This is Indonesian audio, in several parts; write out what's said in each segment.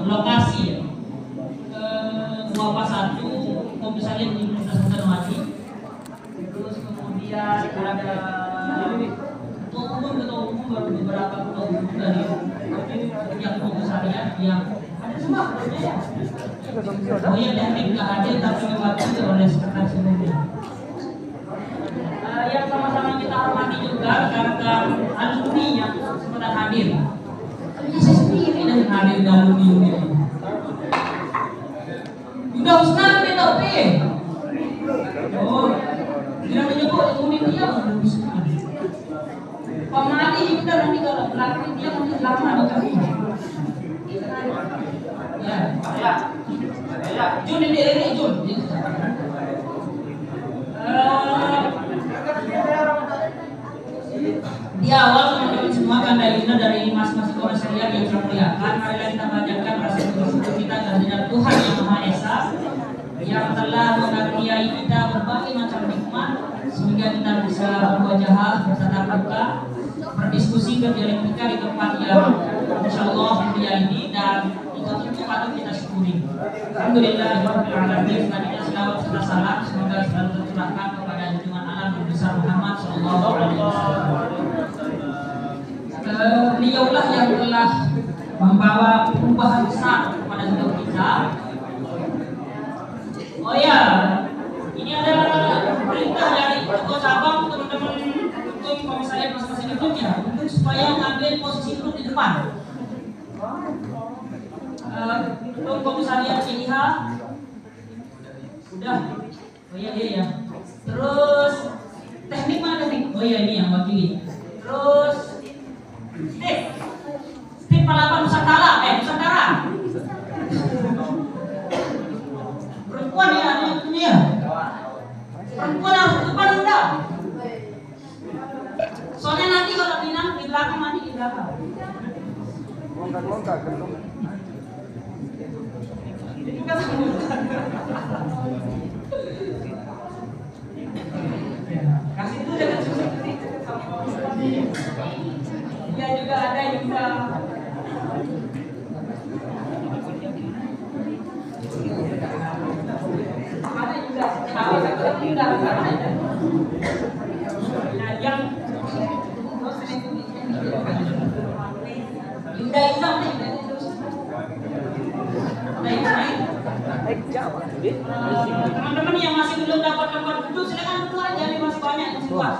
lokasi ya. Muafa 1 Komisariat Universitas Hasanuddin. Terus kemudian ada ketua umum baru beberapa ketua umum dari yang komisariat yang ada semua. Oh ya, teknik nggak hadir tapi diwakili oleh sekretaris umumnya. Yang sama-sama kita hormati juga rekan-rekan alumni yang sempat hadir. Saya sendiri dan hadir di alumni ini. Udah Ustaz kita oke. Oh, tidak menyebut alumni dia belum bisa. Pemali kita nanti kalau belakang dia mungkin lama di kami. Ya. Jun ini Jun. Di awal teman-teman semua kandainya dari masing-masing komisariat yang saya muliakan, marilah kita panjatkan rasa bersyukur kita kehadirat Tuhan Yang Maha Esa yang telah mengaruniai kita berbagai macam nikmat sehingga kita bisa berwajah bertatap muka, berdiskusi, berdialektika di tempat yang insya Allah mulia ini, dan itu tentu patut kita syukuri. Alhamdulillahirrahmanirrahim. Selanjutnya selawat serta salam semoga selalu tercurahkan kepada junjungan alam yang besar Muhammad Sallallahu Alaihi Wasallam. Beliaulah yang telah membawa perubahan besar kepada hidup kita. Oh ya, ini ada perintah dari ketua cabang teman-teman untuk komisariat masing-masing berikutnya untuk supaya mengambil posisi duduk di depan. Untuk komisariat CIH sudah. Oh iya dia ya. Terus teknik mana teknik? Oh iya ini yang wakili. Terus Stip Palapan Nusantara, Nusantara. Perempuan ya, ini ya. Perempuan harus di depan enggak? Soalnya nanti kalau Minang di belakang, mandi di belakang. Longkar. Kasih itu jangan susah. Ya juga ada yang bisa. Ada juga. Nah, yang Yuda Isam nih. Teman-teman yang masih belum dapat tempat duduk silakan duduk aja, nih masih banyak yang luas.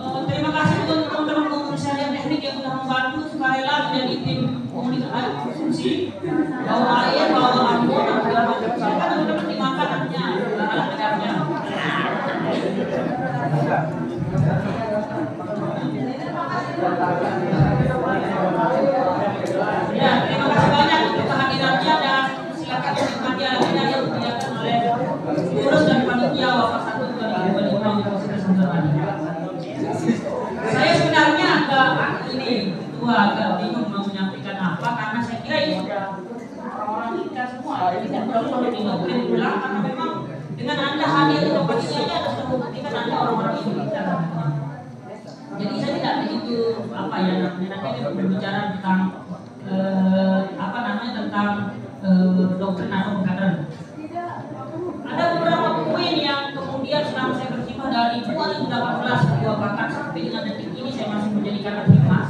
Terima kasih untuk teman-teman komisariat teknik yang sudah membantu sukarela menjadi tim komunikasi fungsi bawa air, bawa lampu dan segala macam. Silakan teman-teman dimakan nantinya alat-alatnya. Ya, terima kasih banyak untuk kehadirannya dan silakan menikmati alatnya yang disediakan oleh pengurus dan panitia Wafa 1 2025 Universitas Hasanuddin. Saya sebenarnya agak bingung mau menyampaikan apa karena saya kira ini sudah orang-orang kita semua. Jadi tidak perlu diulang karena memang dengan Anda hadir di tempat ini saja harus membuktikan Anda orang-orang ini kita. Jadi saya tidak begitu nanti berbicara tentang tentang doktrin atau pengkaderan. Ada beberapa poin yang kemudian selama saya berkhidmat dari 2018 kedua bahkan sampai dengan detik ini saya masih menjadikan khidmat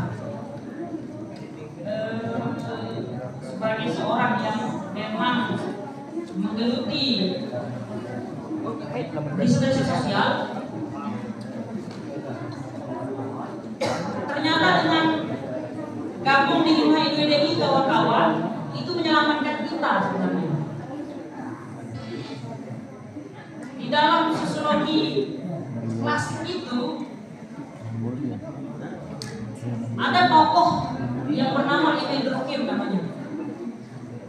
sebagai seorang yang memang menggeluti riset sosial. Ternyata dengan gabung di Hima IDWI kawan-kawan itu menyelamatkan kita sebenarnya. Di dalam sosiologi klasik itu ada tokoh yang bernama Emil Durkheim namanya.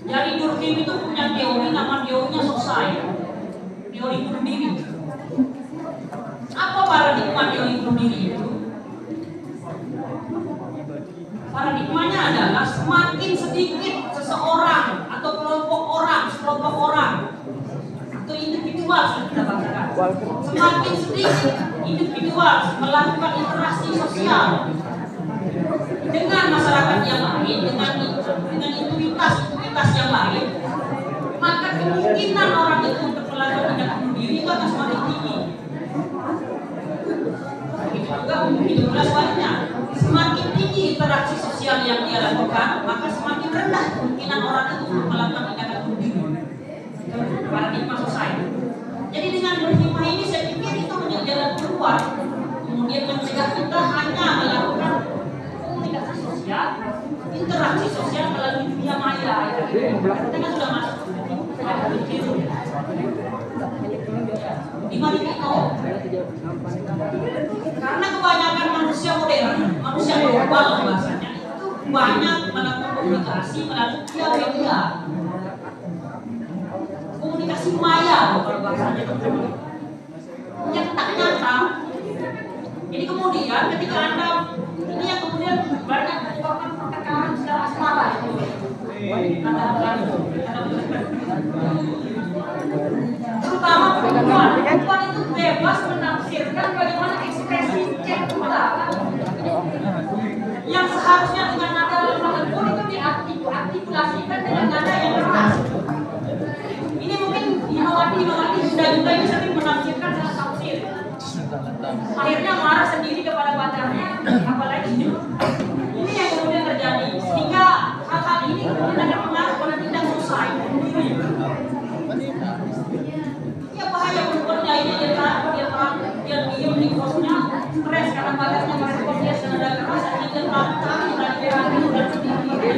Jadi Durkheim itu punya teori, nama teorinya sosai, teori bunuh diri. Apa paradigma teori bunuh diri itu? Paradigmanya adalah semakin sedikit seseorang atau sekelompok orang atau individual sudah kita bahasakan, semakin sedikit individual melakukan interaksi sosial dengan masyarakat yang lain dengan intuitas yang lain, maka kemungkinan orang itu untuk melakukan tindakan bunuh diri itu akan semakin tinggi. Begitu juga sebaliknya, semakin tinggi interaksi sosial yang dia lakukan, maka semakin rendah kemungkinan orang itu untuk melakukan tindakan bunuh diri. Paradigma society. Jadi dengan berhikmah ini saya pikir itu menjadi jalan keluar, kemudian mencegah kita hanya melakukan komunikasi sosial, interaksi sosial melalui dunia maya. Kita kan sudah masuk di mana itu? Karena kebanyakan manusia modern, manusia global bahasanya itu banyak melakukan komunikasi melalui media. Komunikasi maya kalau bahasanya yang tak nyata. Jadi kemudian ketika Anda ini yang kemudian banyak menyebabkan pertengkaran secara asmara itu. Terutama perempuan itu bebas menafsirkan bagaimana ekspresi cek utara yang seharusnya dengan nada lembut itu diartikulasikan dengan nada yang keras. Ini mungkin Imawati juda-juda ini sering menafsirkan salah tafsir. Akhirnya marah sendiri kepada pacarnya, apalagi ini yang kemudian terjadi. Sehingga hal-hal ini kemudian akan mengaruh pada tindak selesai. Ya bahaya menurutnya ini dia diem di kosnya, stres karena pacarnya merespon dia senada keras, akhirnya dia melakukan dan berani dan sendiri.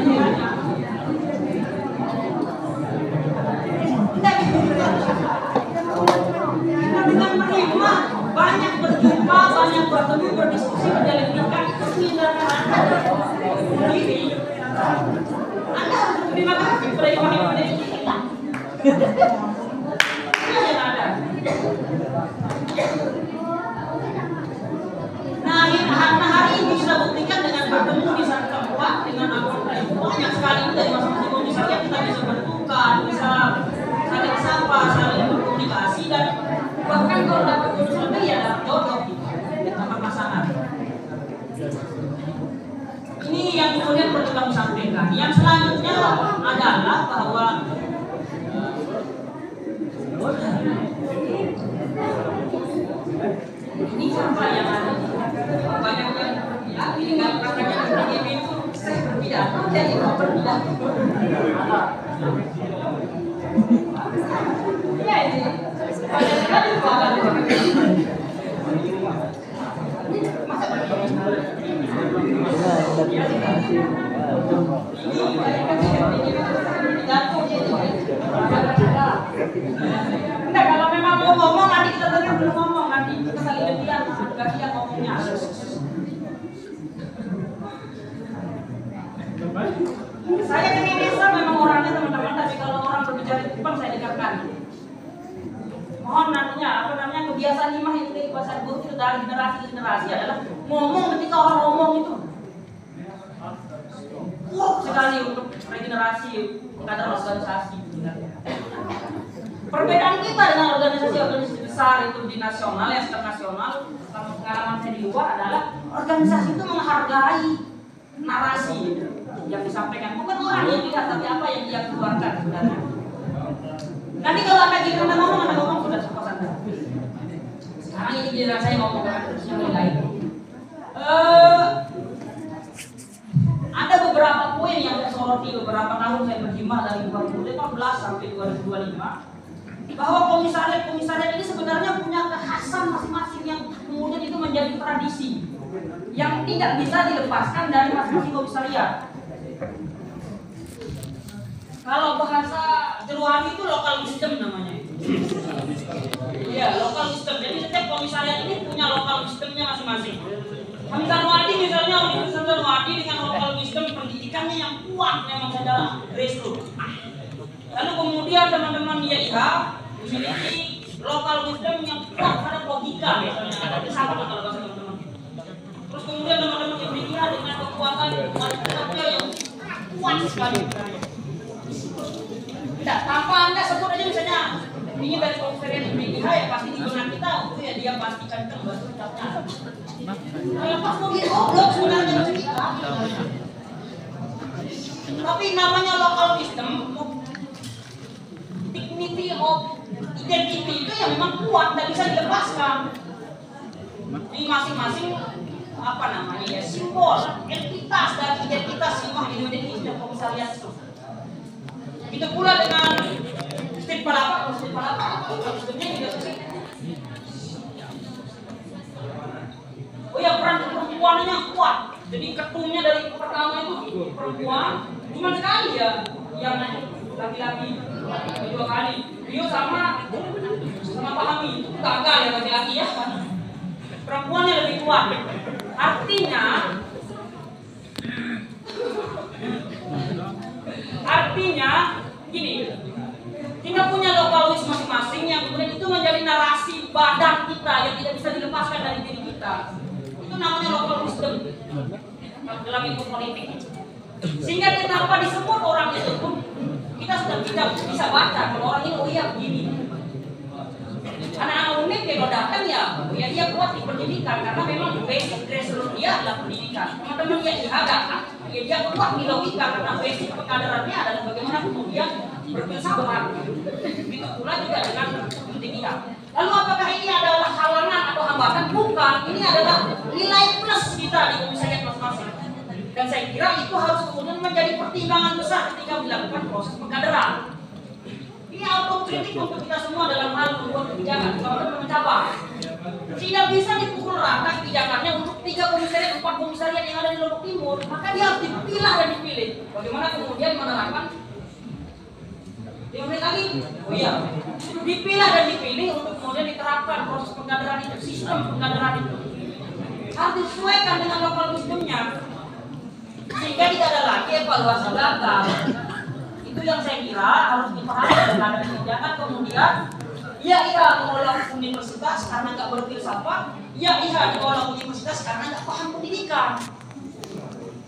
Dengan berhikmah, banyak berjumpa, banyak bertemu, berdiskusi, berdialektika, itu tindakan Anda diri. Anda harus berterima kasih kepada yang menjadi kita. Itu yang ada. Nah hari ini kita buktikan dengan bertemu di satu tempat dengan anggota itu banyak sekali dari masing-masing kondisi saja kita bisa bertukar, bisa saling sapa, saling berkomunikasi, dan bahkan kalau dapat bonus lebih ya dapat jodoh dapat pasangan. Ini yang kemudian perlu kami sampaikan. Yang selanjutnya adalah bahwa ini apa yang ada banyak yang ini kan katanya ini itu saya berpidato jadi mau berpidato. Ya ini banyak sekali enggak, kalau memang mau ngomong nanti kita dengar belum ngomong, nanti kita saling gantian ngomongnya. Saya ke Indonesia memang orangnya teman-teman, tapi kalau orang berbicara di depan saya dengarkan. Mohon nantinya kebiasaan imah itu dari bahasa guru itu dari generasi ke generasi adalah ngomong ketika orang ngomong itu sekali untuk regenerasi kader organisasi. Perbedaan kita dengan organisasi besar itu di nasional, yang internasional, sama pengalaman saya di luar adalah organisasi itu menghargai narasi yang disampaikan, bukan orang yang lihat tapi apa yang dia keluarkan sebenarnya. Nanti kalau Anda ngomong sudah sepuas Anda. Sekarang ini giliran saya ngomong terus yang lain. Ada beberapa poin yang saya soroti beberapa tahun saya berhimah dari 2015 sampai 2025, bahwa komisariat ini sebenarnya punya kekhasan masing-masing yang kemudian itu menjadi tradisi yang tidak bisa dilepaskan dari masing-masing komisariat. Kalau bahasa Jeruani itu local wisdom namanya. Iya, local wisdom. Jadi setiap komisariat ini punya local wisdomnya masing-masing. Hamzah Nuwadi misalnya, Universitas Nuwadi dengan local wisdom pendidikannya yang kuat memang adalah grassroots. Lalu kemudian teman-teman YIH memiliki local wisdom yang kuat pada logika, misalnya ada kesalahan kalau bahasa teman-teman. Terus kemudian teman-teman YIH dengan kekuatan matematika yang kuat sekali. Tidak, tanpa Anda sebut aja misalnya ini dari konferensi media ya pasti di benak kita itu ya dia pastikan bahasa ucapnya. Kalau pas mau goblok sebenarnya kita. Tapi namanya local wisdom, dignity of identity itu yang memang kuat, tidak bisa dilepaskan. Di masing-masing apa namanya ya, simbol, entitas dan identitas semua Indonesia dan komisariat itu. Itu pula dengan Steve Palapa, sistemnya juga seperti. Oh ya, peran perempuannya kuat. Jadi ketumnya dari pertama itu perempuan, cuma sekali ya yang laki-laki dua kali. Rio sama Pak Hami itu gagal ya laki-laki ya. Perempuannya lebih kuat. Artinya gini, kita punya lokalis masing-masing yang kemudian itu menjadi narasi badan kita yang tidak bisa dilepaskan dari diri kita. Itu namanya local wisdom dalam ilmu politik. Sehingga kenapa disebut orang itu pun kita sudah tidak bisa baca kalau orang ini oh iya begini. Anak-anak unik kalau datang ya dia kuat di pendidikan karena memang basic grassroots dia adalah pendidikan. Teman-teman yang dihadap dia kuat di logika karena basic pengadarannya adalah bagaimana kemudian berfilsafat. Begitu pula juga dengan pendidikan. Lalu apakah ini adalah halangan atau hambatan? Bukan. Ini adalah nilai plus kita di komisariat masing-masing. Dan saya kira itu harus kemudian menjadi pertimbangan besar ketika dilakukan proses pengkaderan. Ini autokritik untuk kita semua dalam hal membuat kebijakan, kalau mencapai. Tidak bisa dipukul rata kebijakannya untuk 3 komisariat, 4 komisariat yang ada di Lombok Timur. Maka dia harus dipilah dan dipilih. Bagaimana kemudian menerapkan? 5 menit lagi? Oh iya, dipilah dan dipilih untuk kemudian diterapkan proses pengkaderan itu, sistem pengkaderan itu. Harus disesuaikan dengan lokal wisdomnya. Sehingga tidak ada lagi evaluasi gagal. Itu yang saya kira harus dipahami dengan kebijakan. Kemudian ya menolak universitas karena nggak berfilsafat, ya menolak universitas karena nggak paham pendidikan,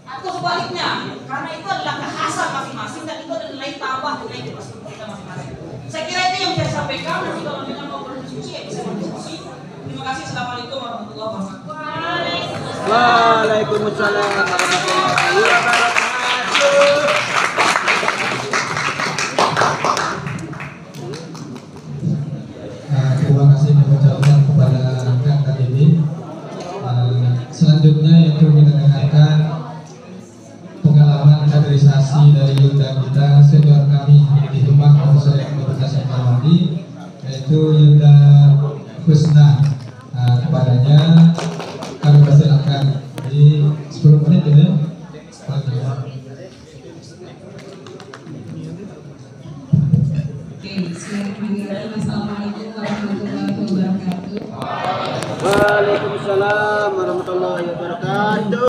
atau sebaliknya karena itu adalah kekhasan masing-masing dan itu adalah nilai tambah nilai kita masing-masing. Saya kira itu yang saya sampaikan. Nanti kalau kita mau berdiskusi ya bisa berdiskusi. Terima kasih. Assalamualaikum warahmatullahi wabarakatuh. Waalaikumsalam warahmatullahi wabarakatuh. Terima kasih mengucapkan kepada rekan tadi ini. Selanjutnya yaitu kita dengarkan pengalaman kaderisasi dari Yuda kita senior kami di Demak Komisariat Universitas Sarmadi, yaitu Yuda Husna. Kepadanya kami persilakan di 10 menit ini. Assalamualaikum warahmatullahi wabarakatuh. Waalaikumsalam warahmatullahi wabarakatuh.